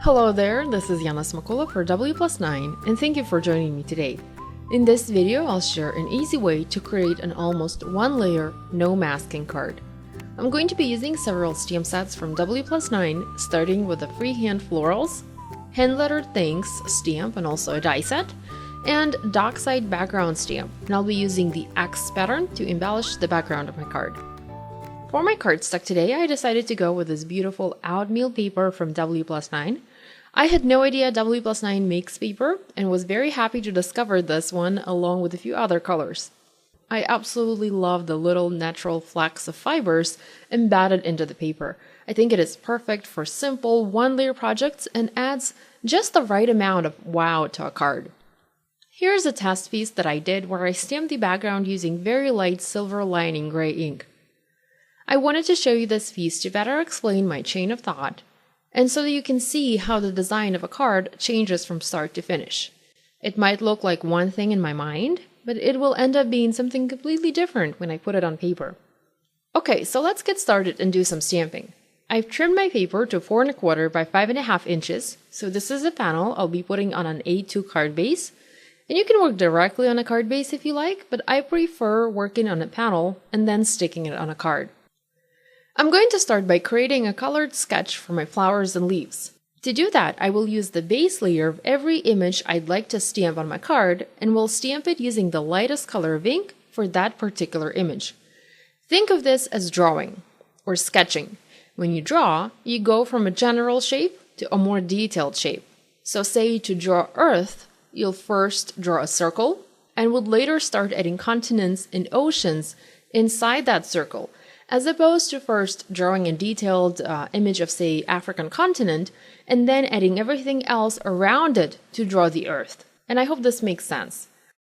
Hello there, this is Yana for W+9 and thank you for joining me today. In this video, I'll share an easy way to create an almost one-layer, no masking card. I'm going to be using several stamp sets from W+9, starting with the freehand florals, hand-lettered things stamp and also a die set, and dockside background stamp, and I'll be using the X pattern to embellish the background of my card. For my cardstock today, I decided to go with this beautiful oatmeal paper from W+9. I had no idea W+9 makes paper and was very happy to discover this one along with a few other colors. I absolutely love the little natural flecks of fibers embedded into the paper. I think it is perfect for simple one-layer projects and adds just the right amount of wow to a card. Here's a test piece that I did where I stamped the background using very light silver lining gray ink. I wanted to show you this piece to better explain my chain of thought, and so that you can see how the design of a card changes from start to finish. It might look like one thing in my mind, but it will end up being something completely different when I put it on paper. Okay, so let's get started and do some stamping. I've trimmed my paper to 4 1/4 by 5.5 inches, so this is a panel I'll be putting on an A2 card base. And you can work directly on a card base if you like, but I prefer working on a panel and then sticking it on a card. I'm going to start by creating a colored sketch for my flowers and leaves. To do that, I will use the base layer of every image I'd like to stamp on my card and will stamp it using the lightest color of ink for that particular image. Think of this as drawing or sketching. When you draw, you go from a general shape to a more detailed shape. So say to draw Earth, you'll first draw a circle and would later start adding continents and oceans inside that circle, as opposed to first drawing a detailed image of, say, African continent, and then adding everything else around it to draw the Earth. And I hope this makes sense.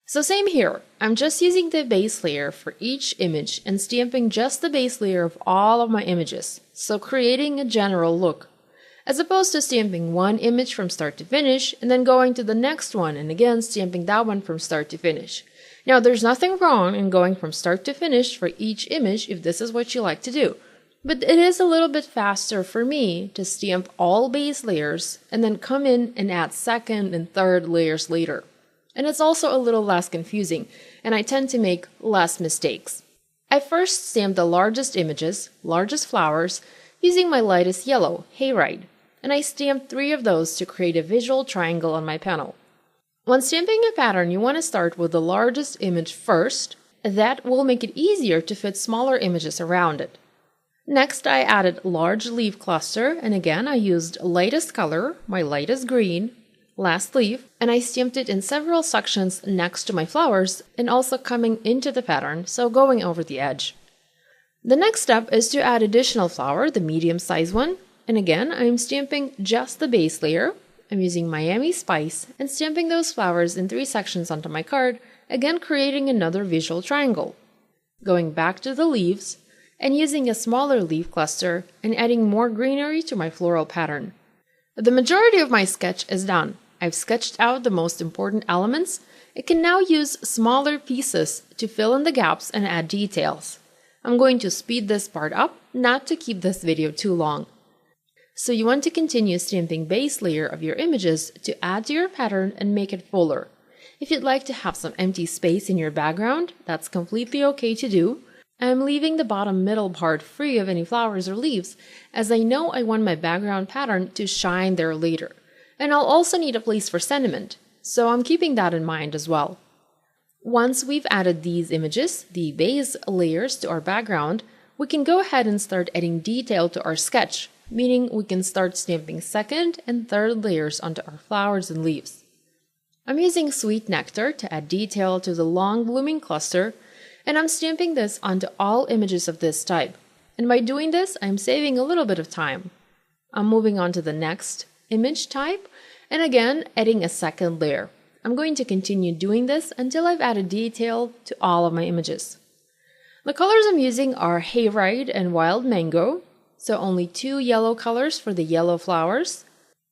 So same here, I'm just using the base layer for each image and stamping just the base layer of all of my images, so creating a general look, as opposed to stamping one image from start to finish and then going to the next one and again stamping that one from start to finish. Now, there's nothing wrong in going from start to finish for each image if this is what you like to do, but it is a little bit faster for me to stamp all base layers and then come in and add second and third layers later. And it's also a little less confusing, and I tend to make less mistakes. I first stamped the largest images, largest flowers, using my lightest yellow, hayride, and I stamped 3 of those to create a visual triangle on my panel. When stamping a pattern, you want to start with the largest image first. That will make it easier to fit smaller images around it. Next, I added large leaf cluster, and again I used lightest color, my lightest green, last leaf, and I stamped it in several sections next to my flowers and also coming into the pattern, so going over the edge. The next step is to add additional flower, the medium-sized one, and again I'm stamping just the base layer. I'm using Miami Spice and stamping those flowers in 3 sections onto my card, again creating another visual triangle. Going back to the leaves and using a smaller leaf cluster and adding more greenery to my floral pattern. The majority of my sketch is done. I've sketched out the most important elements. I can now use smaller pieces to fill in the gaps and add details. I'm going to speed this part up, not to keep this video too long. So you want to continue stamping base layer of your images to add to your pattern and make it fuller. If you'd like to have some empty space in your background, that's completely okay to do. I'm leaving the bottom middle part free of any flowers or leaves, as I know I want my background pattern to shine there later. And I'll also need a place for sentiment, so I'm keeping that in mind as well. Once we've added these images, the base layers, to our background, we can go ahead and start adding detail to our sketch, meaning we can start stamping second and third layers onto our flowers and leaves. I'm using Sweet Nectar to add detail to the long blooming cluster, and I'm stamping this onto all images of this type. And by doing this, I'm saving a little bit of time. I'm moving on to the next image type, and again, adding a second layer. I'm going to continue doing this until I've added detail to all of my images. The colors I'm using are Hayride and Wild Mango, so only 2 yellow colors for the yellow flowers.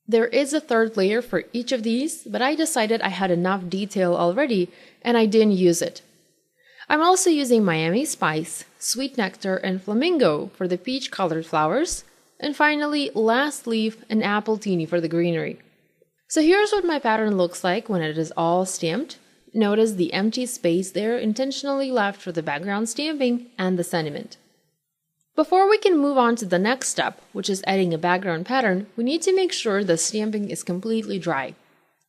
There is a third layer for each of these, but I decided I had enough detail already and I didn't use it. I'm also using Miami Spice, Sweet Nectar, and Flamingo for the peach colored flowers, And finally, last leaf, an apple teeny for the greenery. So here's what my pattern looks like when it is all stamped. Notice the empty space there intentionally left for the background stamping and the sentiment. Before we can move on to the next step, which is adding a background pattern, we need to make sure the stamping is completely dry.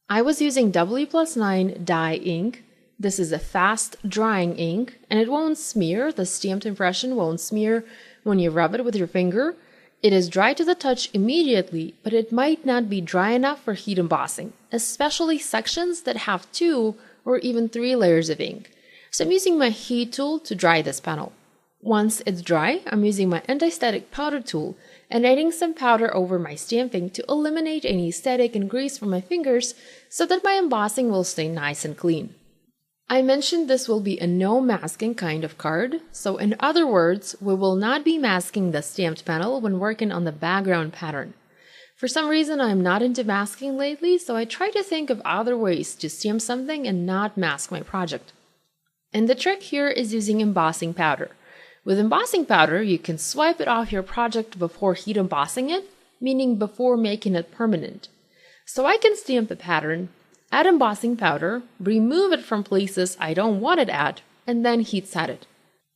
I was using W+9 dye ink. This is a fast drying ink, and it won't smear. The stamped impression won't smear when you rub it with your finger. It is dry to the touch immediately, but it might not be dry enough for heat embossing, especially sections that have 2 or even 3 layers of ink. So I'm using my heat tool to dry this panel. Once it's dry, I'm using my anti-static powder tool and adding some powder over my stamping to eliminate any static and grease from my fingers so that my embossing will stay nice and clean. I mentioned this will be a no masking kind of card, so in other words, we will not be masking the stamped panel when working on the background pattern. For some reason, I'm not into masking lately, so I try to think of other ways to stamp something and not mask my project. And the trick here is using embossing powder. With embossing powder, you can swipe it off your project before heat embossing it, meaning before making it permanent. So I can stamp the pattern, add embossing powder, remove it from places I don't want it at, and then heat set it.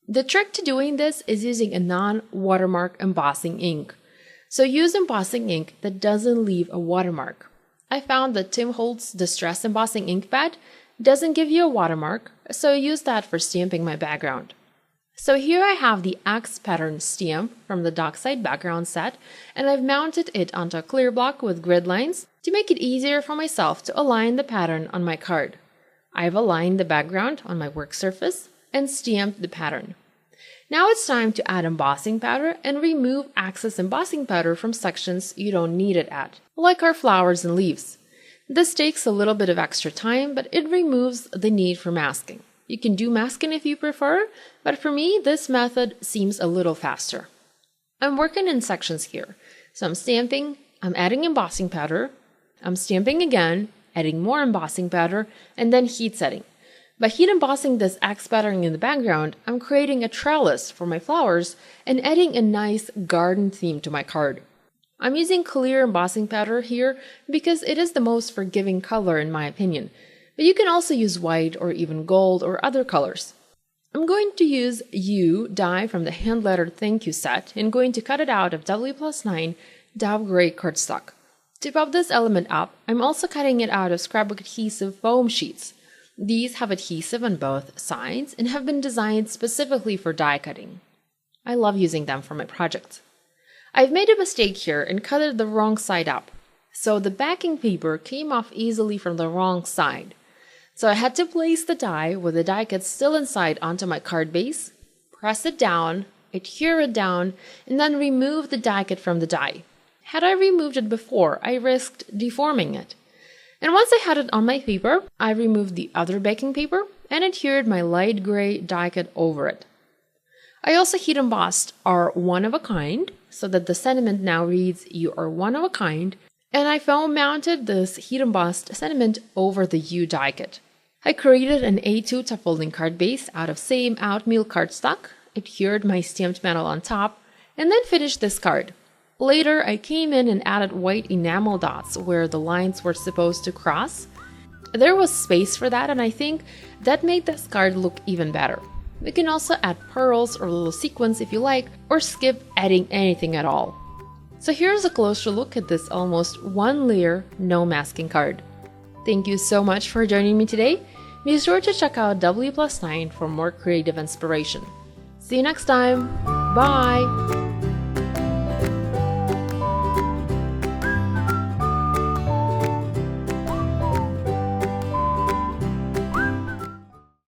The trick to doing this is using a non-watermark embossing ink. So use embossing ink that doesn't leave a watermark. I found that Tim Holtz Distress Embossing Ink Pad doesn't give you a watermark, so I use that for stamping my background. So here I have the Axe pattern stamp from the Dockside background set, and I've mounted it onto a clear block with grid lines to make it easier for myself to align the pattern on my card. I've aligned the background on my work surface and stamped the pattern. Now it's time to add embossing powder and remove excess embossing powder from sections you don't need it at, like our flowers and leaves. This takes a little bit of extra time, but it removes the need for masking. You can do masking if you prefer, but for me, this method seems a little faster. I'm working in sections here. So I'm stamping, I'm adding embossing powder, I'm stamping again, adding more embossing powder, and then heat setting. By heat embossing this Axe pattern in the background, I'm creating a trellis for my flowers and adding a nice garden theme to my card. I'm using clear embossing powder here because it is the most forgiving color in my opinion. But you can also use white or even gold or other colors. I'm going to use U die from the hand-lettered thank you set and going to cut it out of W+9 Dove Gray cardstock. To pop this element up, I'm also cutting it out of scrapbook adhesive foam sheets. These have adhesive on both sides and have been designed specifically for die cutting. I love using them for my projects. I've made a mistake here and cut it the wrong side up, so the backing paper came off easily from the wrong side. So I had to place the die with the die cut still inside onto my card base, press it down, adhere it down, and then remove the die cut from the die. Had I removed it before, I risked deforming it. And once I had it on my paper, I removed the other backing paper and adhered my light gray die cut over it. I also heat embossed our one of a kind so that the sentiment now reads "You are one of a kind," and I foam mounted this heat embossed sentiment over the U die cut. I created an A2 top folding card base out of same oatmeal cardstock, adhered my stamped metal on top, and then finished this card. Later, I came in and added white enamel dots where the lines were supposed to cross. There was space for that, and I think that made this card look even better. You can also add pearls or little sequins if you like, or skip adding anything at all. So here's a closer look at this almost one layer no masking card. Thank you so much for joining me today. Be sure to check out W+9 for more creative inspiration. See you next time. Bye!